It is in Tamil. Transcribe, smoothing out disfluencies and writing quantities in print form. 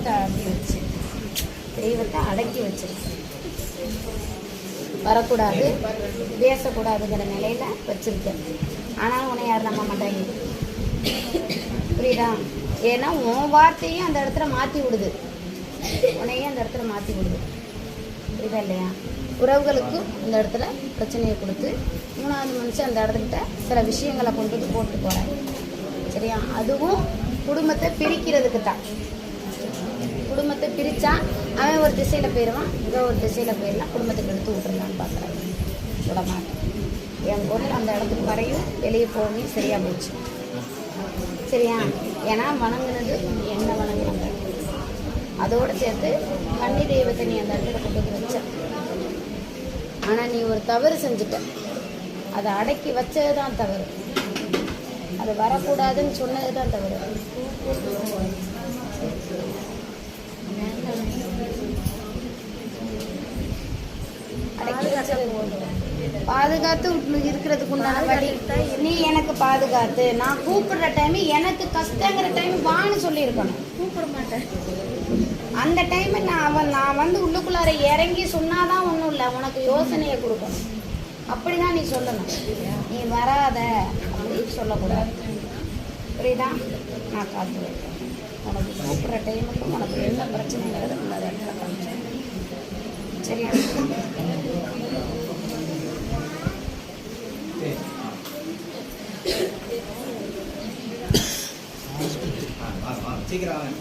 தெய்வத்தை அடக்கி வச்சு தெய்வத்தை அடக்கி வச்சிருக்கேன். வரக்கூடாது, பேசக்கூடாதுங்கிற நிலையில் வச்சுருக்கேன். ஆனால் உன்னை யாரும் நம்ப மாட்டாங்க. புரியுதா? ஏன்னா உன் வார்த்தையும் அந்த இடத்துல மாற்றி விடுது, உன்னையும் அந்த இடத்துல மாற்றி விடுது. புரியுதா இல்லையா? உறவுகளுக்கும் இந்த இடத்துல பிரச்சனையை கொடுத்து 3வது மனுஷன் அந்த இடத்துக்கிட்ட சில விஷயங்களை கொண்டு வந்து போட்டு போகிறாங்க. சரியா? அதுவும் குடும்பத்தை பிரிக்கிறதுக்கு தான். குடும்பத்தை பிரித்தா அவன் ஒரு திசையில் போயிடுவான், இங்கே ஒரு திசையில் போயிடலாம், குடும்பத்துக்கு எடுத்து விட்டுருலான்னு பார்க்குறாங்க. விட மாட்டேன். என் பொருள் அந்த இடத்துக்கு வரையும் வெளியே போகவும் சரியாக போச்சு. சரியா? ஏன்னா வணங்குனது என்ன வணங்குனாங்க, அதோடு சேர்த்து கன்னி தெய்வத்தை நீ அந்த இடத்துல கொண்டு வந்து வச்ச. ஆனால் நீ ஒரு தவறு செஞ்சுட்ட, அதை அடக்கி வச்சது தான் தவறு. அது வரக்கூடாதுன்னு சொன்னது தான் தவறு. பாதுகாத்து இருக்கிறதுக்கு உண்டான வழி நீ எனக்கு பாதுகாத்து. நான் கூப்பிடுற டைம் எனக்கு கஷ்டங்கிற டைம் வான்னு சொல்லியிருக்கணும். கூப்பிட மாட்டேன் அந்த டைம். நான் வந்து உள்ளுக்குள்ளார இறங்கி சொன்னாதான் ஒன்றும் இல்லை, உனக்கு யோசனையை கொடுக்கணும். அப்படிதான் நீ சொல்லணும். நீ வராத அப்படின்னு சொல்லக்கூடாது. புரியுதா? நான் காத்து வைப்பேன். உனக்கு கூப்பிட்ற டைமுக்கு உனக்கு என்ன பிரச்சனைங்கிறது உள்ளதை இடத்துல காமிச்சேன். சரியா? சீக்கிரம்